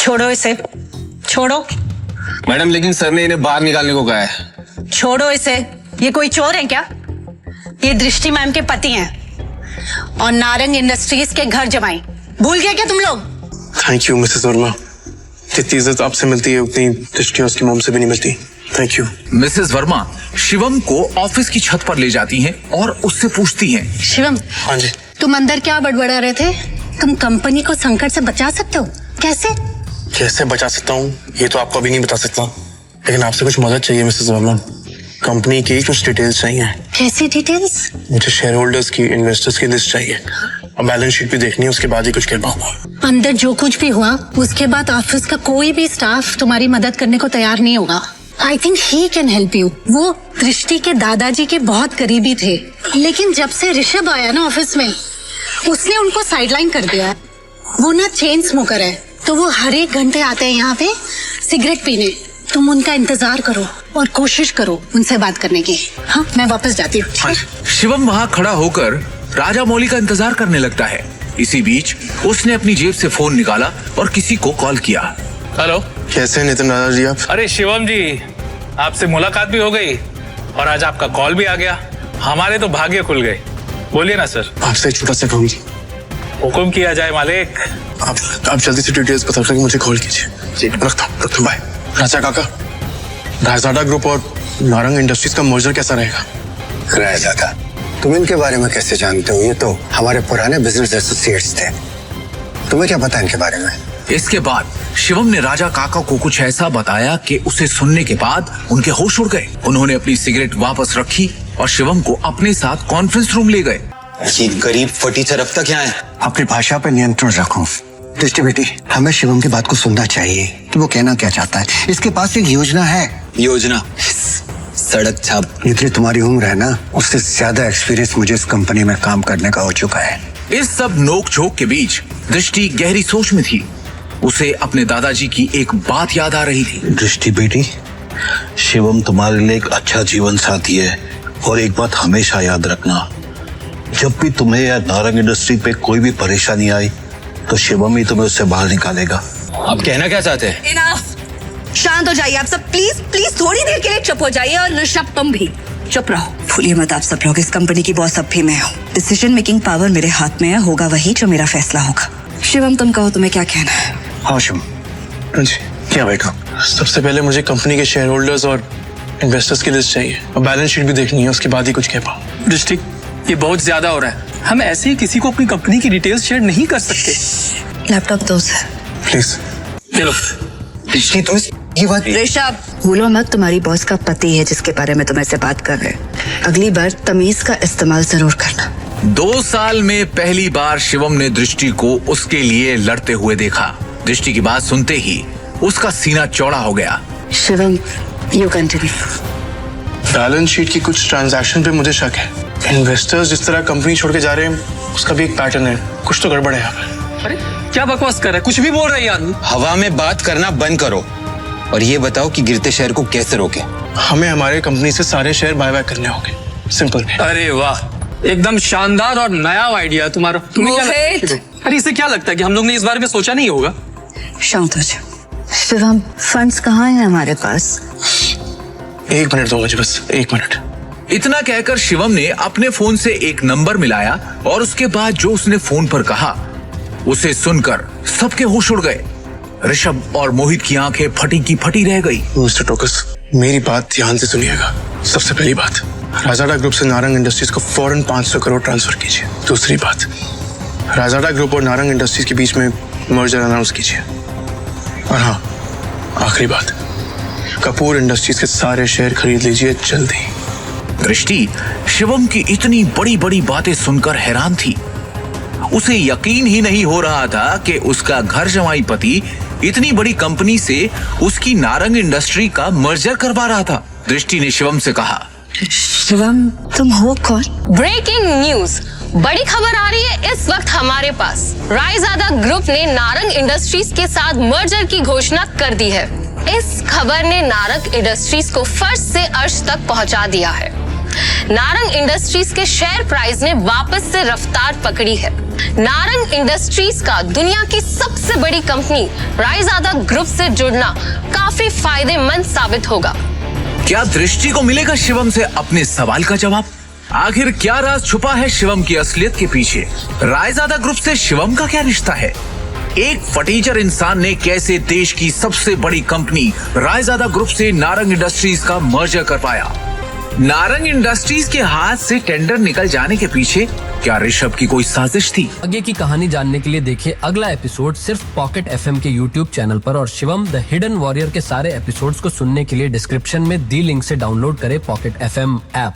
छोड़ो इसे, छोड़ो। मैडम लेकिन सर ने इन्हें बाहर निकालने को कहा है। छोड़ो इसे, ये कोई चोर है क्या? ये दृष्टि मैम के पति हैं और नारंग इंडस्ट्रीज के घर जमाई। भूल गए क्या तुम लोग? थैंक यू मिसेस वर्मा, जितनी इज्जत आपसे मिलती है उतनी दृष्टि उसकी मॉम से भी नहीं मिलती। Thank you. Mrs Verma Shivam को ऑफिस की छत पर ले जाती हैं और उससे पूछती हैं। शिवम, हाँ जी। तुम अंदर क्या बड़बड़ा रहे थे? तुम कंपनी को संकट से बचा सकते हो, कैसे? कैसे बचा सकता हूँ ये तो आपको अभी नहीं बता सकता, लेकिन आपसे कुछ मदद चाहिए मिसेस वर्मा। कंपनी की कुछ डिटेल्स चाहिए। कैसी डिटेल्स? मुझे शेयर होल्डर्स की, इन्वेस्टर्स की लिस्ट चाहिए और बैलेंस शीट भी देखनी है, उसके बाद ही कुछ कर पाऊंगा। अंदर जो कुछ भी हुआ उसके बाद ऑफिस का कोई भी स्टाफ तुम्हारी मदद करने को तैयार नहीं होगा। I think he can help you. वो दृष्टि के दादाजी के बहुत करीबी थे, लेकिन जब से ऋषभ आया ना ऑफिस में, उसने उनको साइडलाइन कर दिया। वो ना चेन स्मोकर है, तो वो हर एक घंटे आते हैं यहाँ पे सिगरेट पीने। तुम उनका इंतजार करो और कोशिश करो उनसे बात करने की। हाँ, मैं वापस जाती हूँ। शिवम वहाँ खड़ा होकर राजा मौली का इंतजार करने लगता है। इसी बीच उसने अपनी जेब से फोन निकाला और किसी को कॉल किया। हेलो, कैसे हैं नितिन दादाजी आप? अरे शिवम जी, आपसे मुलाकात भी हो गई और आज आपका कॉल भी आ गया। हमारे तो भाग्य खुल गए। बोलिए ना सर। आपसे एक छोटा सा काम। हुक्म किया जाए मालिक। आप जल्दी से डिटेल्स बता करके मुझे कॉल कीजिए। रखता हूँ, बाय। राजा काका, रायजादा ग्रुप और नारंग इंडस्ट्रीज का मर्जर कैसा रहेगा? रायजादा, तुम इनके बारे में कैसे जानते हो? ये तो हमारे पुराने बिजनेस एसोसिएट्स थे। तुम्हें क्या पता इनके बारे में? इसके बाद शिवम ने राजा काका को कुछ ऐसा बताया कि उसे सुनने के बाद उनके होश उड़ गए। उन्होंने अपनी सिगरेट वापस रखी और शिवम को अपने साथ कॉन्फ्रेंस रूम ले गए। ये गरीब फटीचर अब तक यहाँ है। अपनी भाषा पर नियंत्रण रखो। दृष्टि बेटी, हमें शिवम की बात को सुनना चाहिए कि वो कहना क्या चाहता है। इसके पास एक योजना है। योजना? सड़क छाप। जितनी तुम्हारी उम्र है ना, उससे ज्यादा एक्सपीरियंस मुझे इस कंपनी में काम करने का हो चुका है। इस सब नोक झोंक के बीच दृष्टि गहरी सोच में थी। उसे अपने दादाजी की एक बात याद आ रही थी। दृष्टि बेटी, शिवम तुम्हारे लिए एक अच्छा जीवन साथी है और एक बात हमेशा याद रखना, जब भी तुम्हें या नारंग इंडस्ट्री पे कोई भी परेशानी आई तो शिवम ही तुम्हें उससे बाहर निकालेगा। आप कहना क्या चाहते हैं? इनफ, शांत हो जाइए आप सब। प्लीज प्लीज थोड़ी देर के लिए चुप हो जाइए। और ऋषभ, तुम भी चुप रहो। भूलिए मत आप सब लोग, इस कंपनी की बॉस अब भी मैं हूँ। डिसीजन मेकिंग पावर मेरे हाथ में है। होगा वही जो मेरा फैसला होगा। शिवम, तुम कहो तुम्हें क्या कहना है? हाँ शिवम जी, क्या बेटा? सबसे पहले मुझे कंपनी के शेयर होल्डर्स और इन्वेस्टर्स की लिस्ट चाहिए और बैलेंस शीट भी देखनी है, उसके बाद ही कुछ कह पाऊँ। दृष्टि, ये बहुत ज्यादा हो रहा है। हम ऐसे ही किसी को अपनी कंपनी की डिटेल्स शेयर नहीं कर सकते। लैपटॉप दो सर। प्लीज। चलो। दृष्टि, तुम ये बात ऋषभ, भूलो मत तुम्हारी बॉस का पति है जिसके बारे में तुम ऐसे बात कर रहे हैं। अगली बार तमीज का इस्तेमाल जरूर करना। 2 साल में पहली बार शिवम ने दृष्टि को उसके लिए लड़ते हुए देखा। दृष्टि की बात सुनते ही उसका सीना चौड़ा हो गया। Shivam, you continue. Balance sheet की कुछ ट्रांजैक्शन पे मुझे शक है। इन्वेस्टर्स जिस तरह कंपनी छोड़ के जा रहे हैं उसका भी एक पैटर्न है। कुछ तो गड़बड़ है यहाँ पे। अरे क्या बकवास कर रहा है? कुछ भी बोल रहा है यार। हवा में बात करना बंद करो और ये बताओ कि गिरते शहर को कैसे रोके? हमें हमारे कंपनी से सारे शेयर बाय बैक करने होंगे। सिंपल। अरे वाह, एकदम शानदार और नया आइडिया तुम्हारा। तुम्हें क्या अरे इसे क्या लगता है कि हम लोग ने इस बारे में सोचा नहीं होगा? शांत हो जाओ। शिवम, फंड्स कहाँ हैं हमारे पास? 1 मिनट दो मुझे, बस 1 मिनट। इतना कहकर शिवम ने अपने फोन से एक नंबर मिलाया और उसके बाद जो उसने फोन पर कहा उसे सुनकर सबके होश उड़ गए। ऋषभ और मोहित की आंखें फटी की फटी रह गई। मिस्टर टोकस, मेरी बात ध्यान से सुनिएगा। सबसे पहली बात, राजाडा ग्रुप से नारंग इंडस्ट्रीज को फौरन 500 करोड़ ट्रांसफर कीजिए। दूसरी बात, राजाडा ग्रुप और नारंग इंडस्ट्रीज के बीच में मर्जर अनाउंस कीजिए। और हाँ, आखिरी बात, कपूर इंडस्ट्रीज के सारे शेयर खरीद लीजिए जल्दी। दृष्टि शिवम की इतनी बड़ी बड़ी बातें सुनकर हैरान थी। उसे यकीन ही नहीं हो रहा था कि उसका घर जमाई पति इतनी बड़ी कंपनी से उसकी नारंग इंडस्ट्री का मर्जर करवा रहा था। दृष्टि ने शिवम से कहा, शिवम, तुम हो कौन? ब्रेकिंग न्यूज, बड़ी खबर आ रही है इस वक्त हमारे पास। रायजादा ग्रुप ने नारंग इंडस्ट्रीज के साथ मर्जर की घोषणा कर दी है। इस खबर ने नारंग इंडस्ट्रीज को फर्श से अर्श तक पहुंचा दिया है। नारंग इंडस्ट्रीज के शेयर प्राइस ने वापस से रफ्तार पकड़ी है। नारंग इंडस्ट्रीज का दुनिया की सबसे बड़ी कंपनी रायजादा ग्रुप से जुड़ना काफी फायदेमंद साबित होगा। क्या दृष्टि को मिलेगा शिवम से अपने सवाल का जवाब? आखिर क्या राज छुपा है शिवम की असलियत के पीछे? रायजादा ग्रुप से शिवम का क्या रिश्ता है? एक फटीचर इंसान ने कैसे देश की सबसे बड़ी कंपनी रायजादा ग्रुप से नारंग इंडस्ट्रीज का मर्जर कर पाया? नारंग इंडस्ट्रीज के हाथ से टेंडर निकल जाने के पीछे क्या ऋषभ की कोई साजिश थी? आगे की कहानी जानने के लिए देखिए अगला एपिसोड सिर्फ पॉकेट एफएम के यूट्यूब चैनल पर, और शिवम द हिडन वॉरियर के सारे एपिसोड्स को सुनने के लिए डिस्क्रिप्शन में दी लिंक से डाउनलोड करें पॉकेट एफएम ऐप।